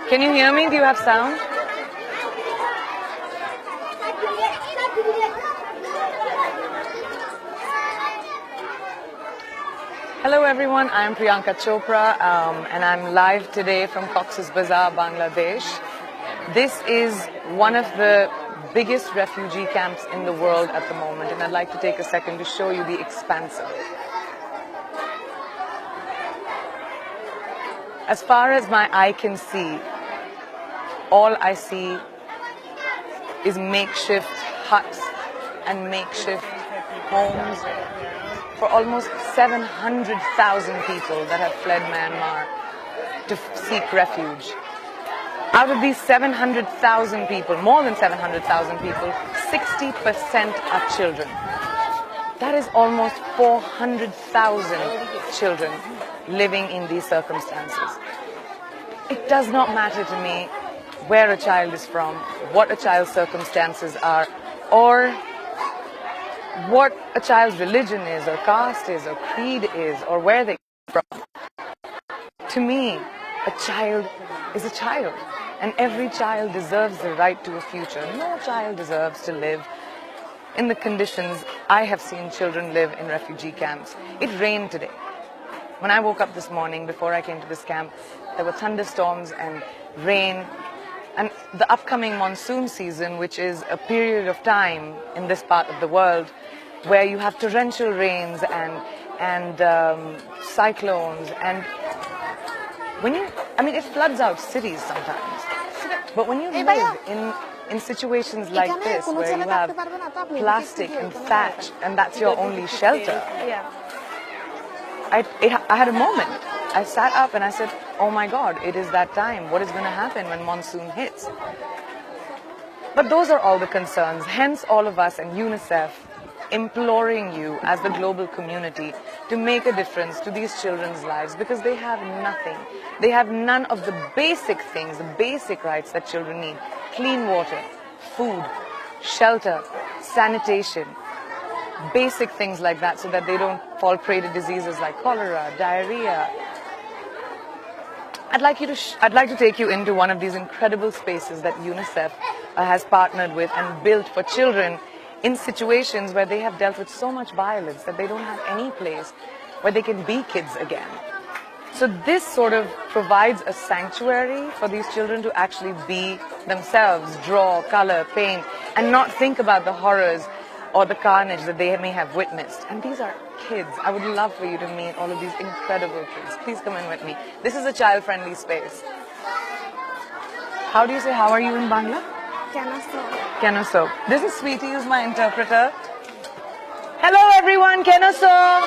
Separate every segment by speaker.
Speaker 1: Can you hear me? Do you have sound? Hello everyone, I'm Priyanka Chopra and I'm live today from Cox's Bazar, Bangladesh. This is one of the biggest refugee camps in the world at the moment, and I'd like to take a second to show you the expanse of it. As far as my eye can see, all I see is makeshift huts and makeshift homes for almost 700,000 people that have fled Myanmar to seek refuge. Out of these 700,000 people, more than 700,000 people, 60% are children. That is almost 400,000 children living in these circumstances. It does not matter to me where a child is from, what a child's circumstances are, or what a child's religion is, or caste is, or creed is, or where they come from. To me, a child is a child, and every child deserves the right to a future. No child deserves to live in the conditions I have seen children live in refugee camps. It rained today. When I woke up this morning, before I came to this camp, there were thunderstorms and rain. And the upcoming monsoon season, which is a period of time in this part of the world where you have torrential rains and cyclones, and it floods out cities sometimes. But when you live in situations like this, where you have plastic and thatch, and that's your only shelter, I had a moment. I sat up and I said, oh my God, it is that time. What is going to happen when monsoon hits? But those are all the concerns. Hence all of us and UNICEF imploring you as the global community to make a difference to these children's lives, because they have nothing. They have none of the basic things, the basic rights that children need. Clean water, food, shelter, sanitation, basic things like that, so that they don't fall prey to diseases like cholera, diarrhea. I'd like to take you into one of these incredible spaces that UNICEF has partnered with and built for children in situations where they have dealt with so much violence that they don't have any place where they can be kids again. So this sort of provides a sanctuary for these children to actually be themselves, draw, color, paint, and not think about the horrors or the carnage that they may have witnessed. And these are kids. I would love for you to meet all of these incredible kids. Please come in with me. This is a child-friendly space. How do you say how are you in Bangla? Kenoso. This is Sweetie, who's my interpreter. Hello everyone, Kenoso.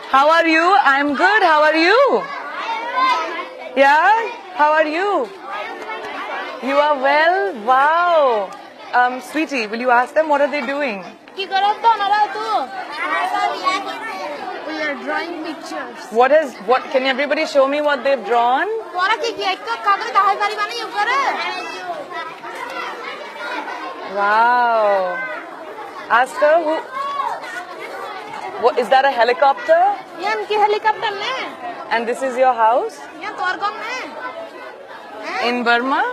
Speaker 1: How are you? I'm good. How are you? Yeah? How are you? You are well? Wow. Sweetie, will you ask them what are they doing?
Speaker 2: We are drawing pictures.
Speaker 1: What can everybody show me what they've drawn? Wow. Ask her what is that, a helicopter? And this is your house? In Burma?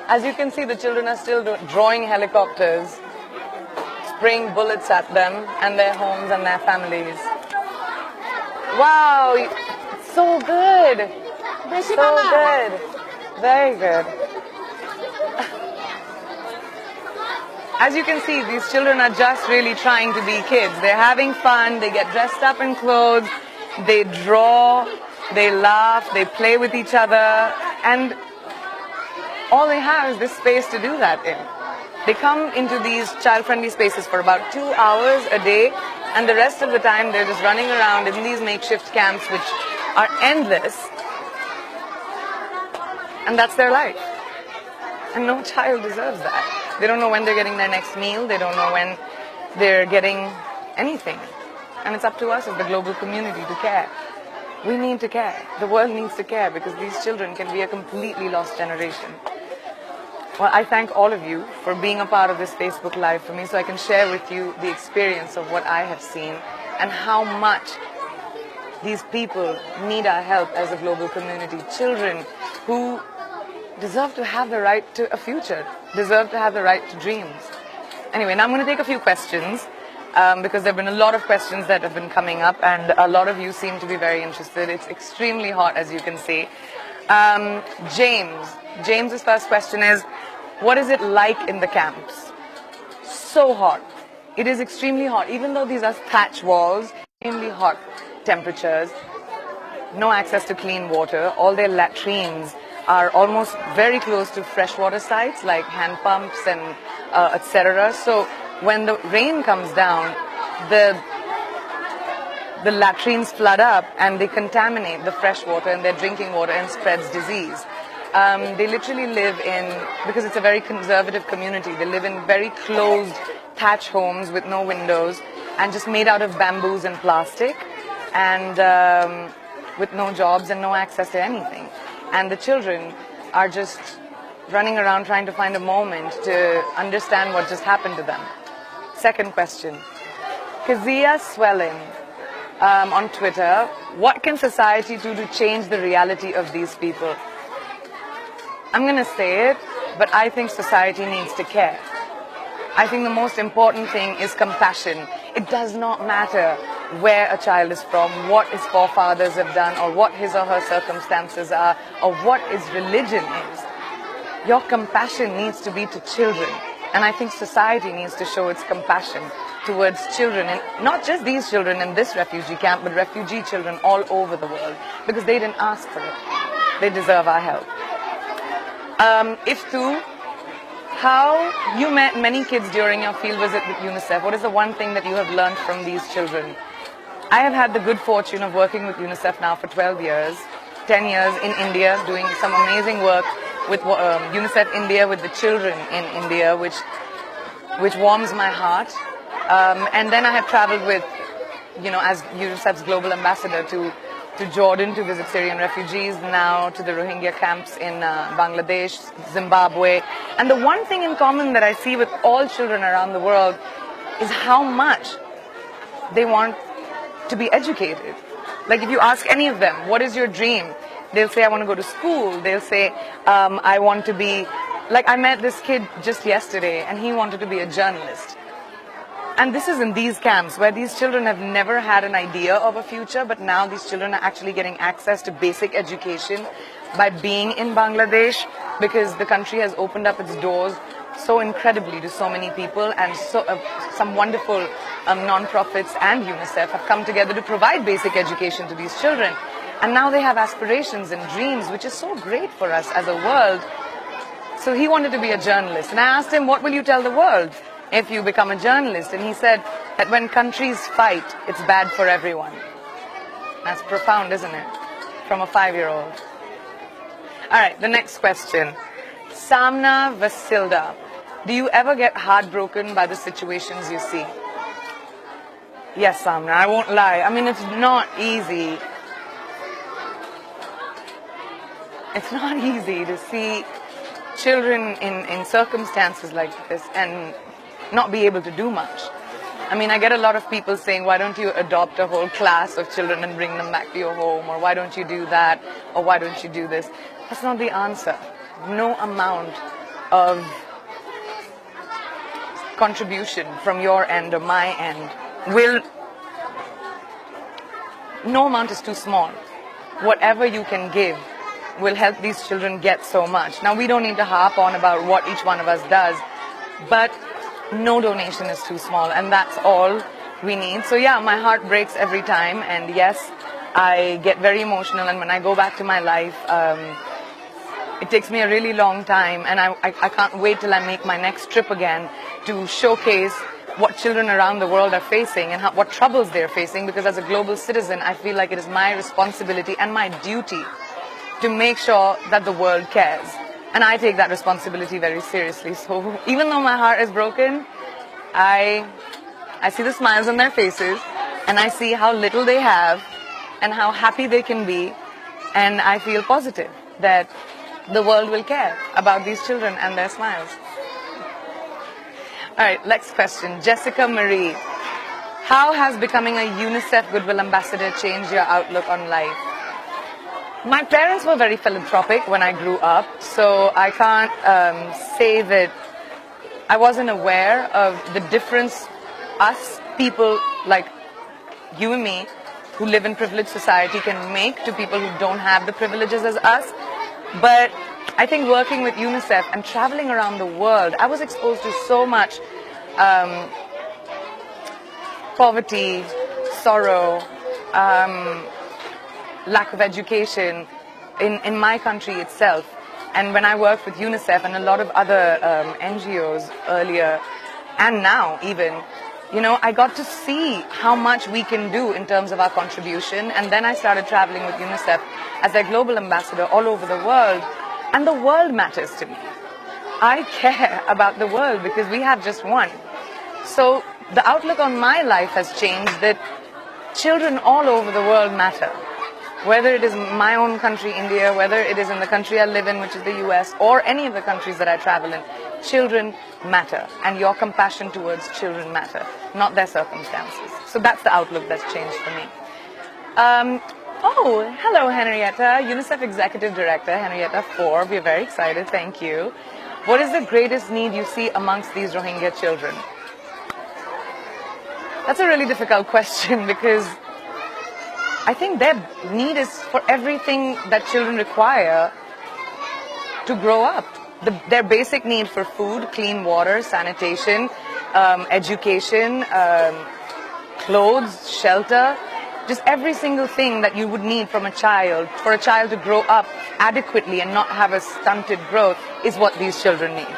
Speaker 1: As you can see, the children are still drawing helicopters, spraying bullets at them and their homes and their families. Wow, so good. So good. Very good. As you can see, these children are just really trying to be kids. They're having fun, they get dressed up in clothes, they draw, they laugh, they play with each other, and all they have is this space to do that in. They come into these child-friendly spaces for about 2 hours a day, and the rest of the time they're just running around in these makeshift camps, which are endless, and that's their life. And no child deserves that. They don't know when they're getting their next meal, they don't know when they're getting anything. And it's up to us as the global community to care. We need to care. The world needs to care, because these children can be a completely lost generation. Well, I thank all of you for being a part of this Facebook Live for me, so I can share with you the experience of what I have seen and how much These people need our help as a global community. Children who deserve to have the right to a future, deserve to have the right to dreams. Anyway, now I'm going to take a few questions because there have been a lot of questions that have been coming up, and a lot of you seem to be very interested. It's extremely hot, as you can see. James's first question is, what is it like in the camps? So hot. It is extremely hot. Even though these are thatch walls, extremely hot temperatures, no access to clean water. All their latrines are almost very close to freshwater sites like hand pumps and etc. So when the rain comes down, the latrines flood up and they contaminate the fresh water and their drinking water and spreads disease. They literally live in, because it's a very conservative community, they live in very closed thatch homes with no windows and just made out of bamboos and plastic, and with no jobs and no access to anything. And the children are just running around trying to find a moment to understand what just happened to them. Second question. Kazia Swelling on Twitter, what can society do to change the reality of these people? I'm going to say it, but I think society needs to care. I think the most important thing is compassion. It does not matter where a child is from, what his forefathers have done, or what his or her circumstances are, or what his religion is. Your compassion needs to be to children. And I think society needs to show its compassion towards children, and not just these children in this refugee camp, but refugee children all over the world, because they didn't ask for it. They deserve our help. Iftu, how you met many kids during your field visit with UNICEF. What is the one thing that you have learned from these children? I have had the good fortune of working with UNICEF now for 12 years, 10 years in India, doing some amazing work with UNICEF India, with the children in India, which warms my heart. And then I have traveled with, as UNICEF's global ambassador to Jordan to visit Syrian refugees, now to the Rohingya camps in Bangladesh, Zimbabwe. And the one thing in common that I see with all children around the world is how much they want to be educated. Like if you ask any of them, what is your dream? They'll say, I want to go to school. They'll say, I want to be, like I met this kid just yesterday and he wanted to be a journalist. And this is in these camps where these children have never had an idea of a future, but now these children are actually getting access to basic education by being in Bangladesh, because the country has opened up its doors so incredibly to so many people, and so some wonderful non-profits and UNICEF have come together to provide basic education to these children. And now they have aspirations and dreams, which is so great for us as a world. So he wanted to be a journalist. And I asked him, what will you tell the world if you become a journalist? And he said that when countries fight, it's bad for everyone. That's profound, isn't it? From a 5-year-old. All right, the next question. Samna Vasilda, do you ever get heartbroken by the situations you see? Yes, Samna, I won't lie. I mean, it's not easy. It's not easy to see children in circumstances like this and not be able to do much. I mean, I get a lot of people saying, why don't you adopt a whole class of children and bring them back to your home, or why don't you do that, or why don't you do this? That's not the answer. No amount of contribution from your end or my end no amount is too small. Whatever you can give will help these children get so much. Now, we don't need to harp on about what each one of us does, but no donation is too small, and that's all we need. So yeah, my heart breaks every time, and yes, I get very emotional, and when I go back to my life, it takes me a really long time, and I can't wait till I make my next trip again to showcase what children around the world are facing and what troubles they're facing, because as a global citizen, I feel like it is my responsibility and my duty to make sure that the world cares. And I take that responsibility very seriously. So even though my heart is broken, I see the smiles on their faces, and I see how little they have and how happy they can be, and I feel positive that the world will care about these children and their smiles. All right, next question. Jessica Marie. How has becoming a UNICEF Goodwill Ambassador changed your outlook on life? My parents were very philanthropic when I grew up, so I can't say that I wasn't aware of the difference us people like you and me who live in privileged society can make to people who don't have the privileges as us. But I think working with UNICEF and traveling around the world, I was exposed to so much poverty, sorrow, lack of education in my country itself. And when I worked with UNICEF and a lot of other NGOs earlier and now even, you know, I got to see how much we can do in terms of our contribution. And then I started traveling with UNICEF as their global ambassador all over the world. And the world matters to me. I care about the world because we have just one. So the outlook on my life has changed that children all over the world matter. Whether it is my own country, India, whether it is in the country I live in, which is the US, or any of the countries that I travel in, children matter. And your compassion towards children matter, not their circumstances. So that's the outlook that's changed for me. Oh, hello, Henrietta, UNICEF Executive Director, Henrietta 4. We're very excited, thank you. What is the greatest need you see amongst these Rohingya children? That's a really difficult question because I think their need is for everything that children require to grow up. Their basic need for food, clean water, sanitation, education, clothes, shelter, just every single thing that you would need from a child, for a child to grow up adequately and not have a stunted growth is what these children need.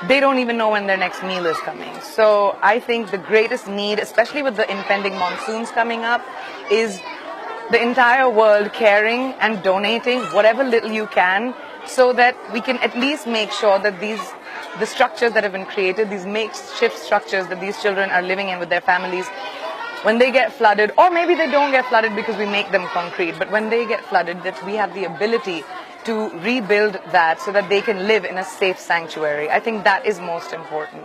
Speaker 1: They don't even know when their next meal is coming. So I think the greatest need, especially with the impending monsoons coming up, is the entire world caring and donating whatever little you can so that we can at least make sure that the structures that have been created, these makeshift structures that these children are living in with their families, when they get flooded, or maybe they don't get flooded because we make them concrete, but when they get flooded, that we have the ability to rebuild that so that they can live in a safe sanctuary. I think that is most important.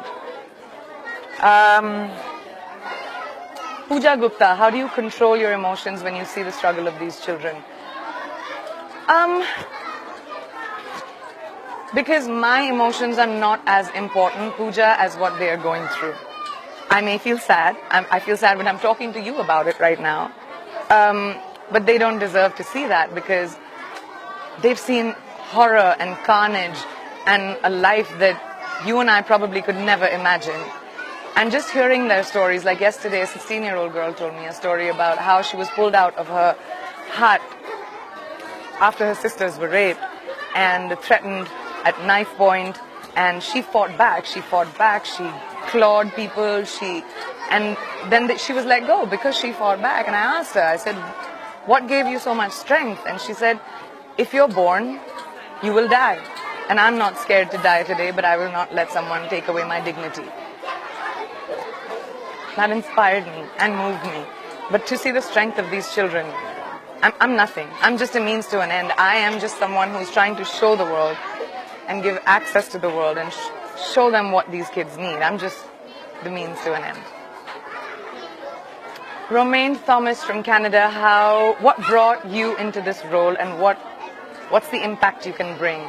Speaker 1: Pooja Gupta, how do you control your emotions when you see the struggle of these children? Because my emotions are not as important, Pooja, as what they are going through. I may feel sad. I feel sad when I'm talking to you about it right now. But they don't deserve to see that because they've seen horror and carnage and a life that you and I probably could never imagine. And just hearing their stories, like yesterday, a 16-year-old girl told me a story about how she was pulled out of her hut after her sisters were raped and threatened at knife point, and she fought back, she clawed people, and then she was let go because she fought back. And I asked her, I said, what gave you so much strength? And she said, if you're born, you will die. And I'm not scared to die today, but I will not let someone take away my dignity. That inspired me and moved me. But to see the strength of these children, I'm nothing. I'm just a means to an end. I am just someone who's trying to show the world and give access to the world and show them what these kids need. I'm just the means to an end. Romaine Thomas from Canada, what brought you into this role and what's the impact you can bring?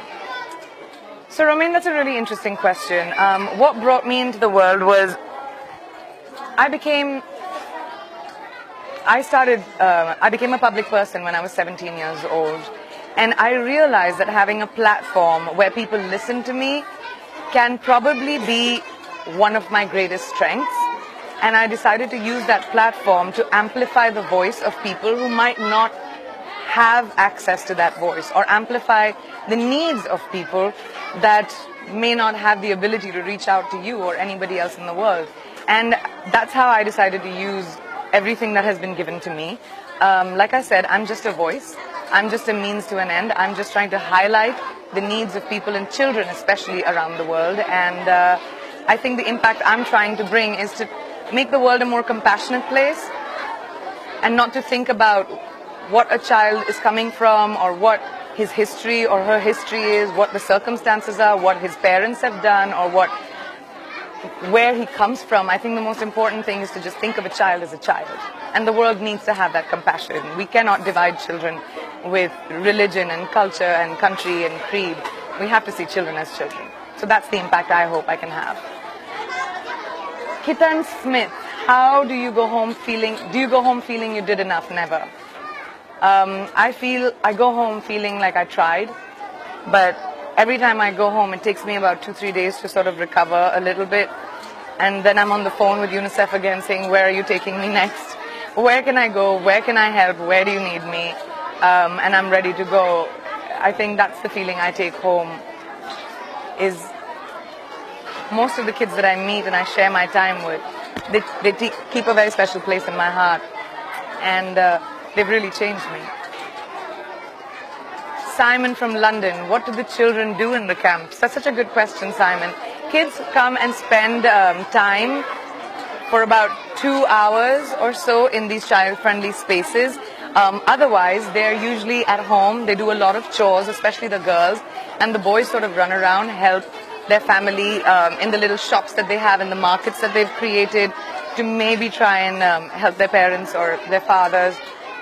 Speaker 1: So Romaine, that's a really interesting question. What brought me into the world was I became a public person when I was 17 years old, and I realized that having a platform where people listen to me can probably be one of my greatest strengths, and I decided to use that platform to amplify the voice of people who might not have access to that voice, or amplify the needs of people that may not have the ability to reach out to you or anybody else in the world. And that's how I decided to use everything that has been given to me. Like I said, I'm just a voice. I'm just a means to an end. I'm just trying to highlight the needs of people and children, especially around the world. And I think the impact I'm trying to bring is to make the world a more compassionate place and not to think about what a child is coming from or what his history or her history is, what the circumstances are, what his parents have done, or what where he comes from. I think the most important thing is to just think of a child as a child. And the world needs to have that compassion. We cannot divide children with religion and culture and country and creed. We have to see children as children. So that's the impact I hope I can have. Kitan Smith, how do you go home feeling? Do you go home feeling you did enough? Never. I go home feeling like I tried, but every time I go home, it takes me about 2-3 days to sort of recover a little bit. And then I'm on the phone with UNICEF again saying, where are you taking me next? Where can I go? Where can I help? Where do you need me? And I'm ready to go. I think that's the feeling I take home, is most of the kids that I meet and I share my time with, they keep a very special place in my heart. And they've really changed me. Simon from London, what do the children do in the camps? That's such a good question, Simon. Kids come and spend time for about 2 hours or so in these child-friendly spaces. Otherwise, they're usually at home. They do a lot of chores, especially the girls, and the boys sort of run around, help their family in the little shops that they have, in the markets that they've created, to maybe try and help their parents or their fathers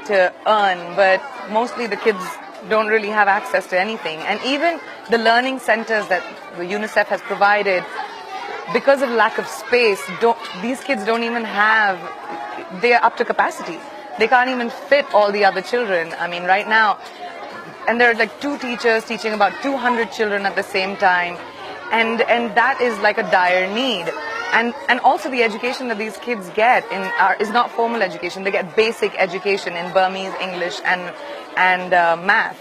Speaker 1: to earn. But mostly the kids don't really have access to anything. And even the learning centers that the UNICEF has provided, because of lack of space, these kids don't even have, they're up to capacity. They can't even fit all the other children. I mean, right now, and there are like 2 teachers teaching about 200 children at the same time. And that is like a dire need. And also the education that these kids get is not formal education. They get basic education in Burmese, English, and math.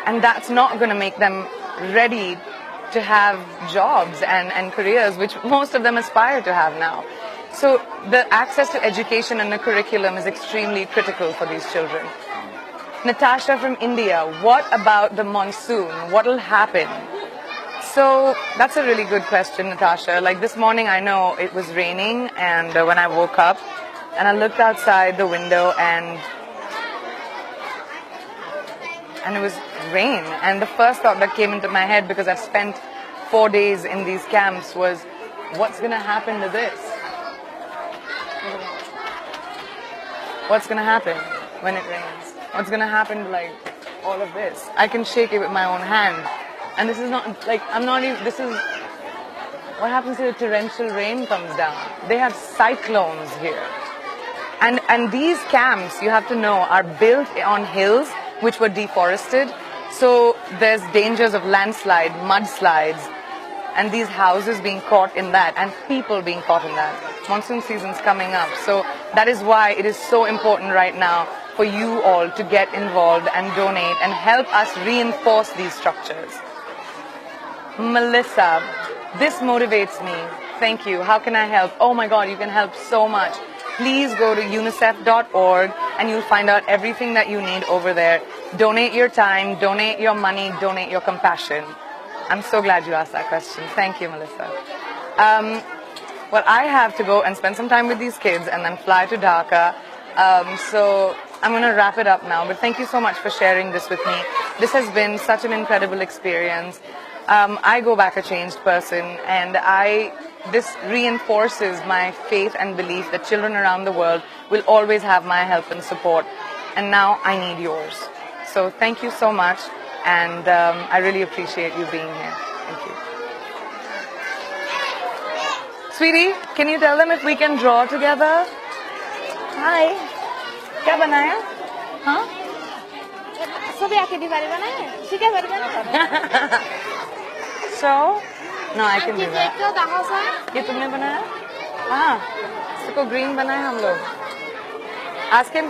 Speaker 1: And that's not going to make them ready to have jobs and careers, which most of them aspire to have now. So the access to education and the curriculum is extremely critical for these children. Natasha from India, what about the monsoon? What will happen? So that's a really good question, Natasha. Like this morning, I know it was raining, and when I woke up and I looked outside the window and it was rain. And the first thought that came into my head, because I've spent 4 days in these camps, was what's going to happen to this? What's going to happen when it rains? What's going to happen to like all of this? I can shake it with my own hand. And this is not like, I'm not even, this is what happens if the torrential rain comes down. They have cyclones here. And these camps, you have to know, are built on hills which were deforested. So there's dangers of landslide, mudslides, and these houses being caught in that, and people being caught in that. Monsoon season's coming up. So that is why it is so important right now for you all to get involved and donate and help us reinforce these structures. Melissa, this motivates me. Thank you. How can I help? Oh my God, you can help so much. Please go to unicef.org and you'll find out everything that you need over there. Donate your time, donate your money, donate your compassion. I'm so glad you asked that question. Thank you, Melissa. Well, I have to go and spend some time with these kids and then fly to Dhaka. So I'm going to wrap it up now. But thank you so much for sharing this with me. This has been such an incredible experience. I go back a changed person, and this reinforces my faith and belief that children around the world will always have my help and support. And now I need yours. So thank you so much, and I really appreciate you being here. Thank you. Sweetie, can you tell them if we can draw together? Hi. क्या बनाया? हाँ?
Speaker 2: सब आके दीवार बनाए? ठीक है बनाए?
Speaker 1: So, no, I can do that. ये तुमने बनाया? हाँ, इसको green बनाए हम लोग. Ask him.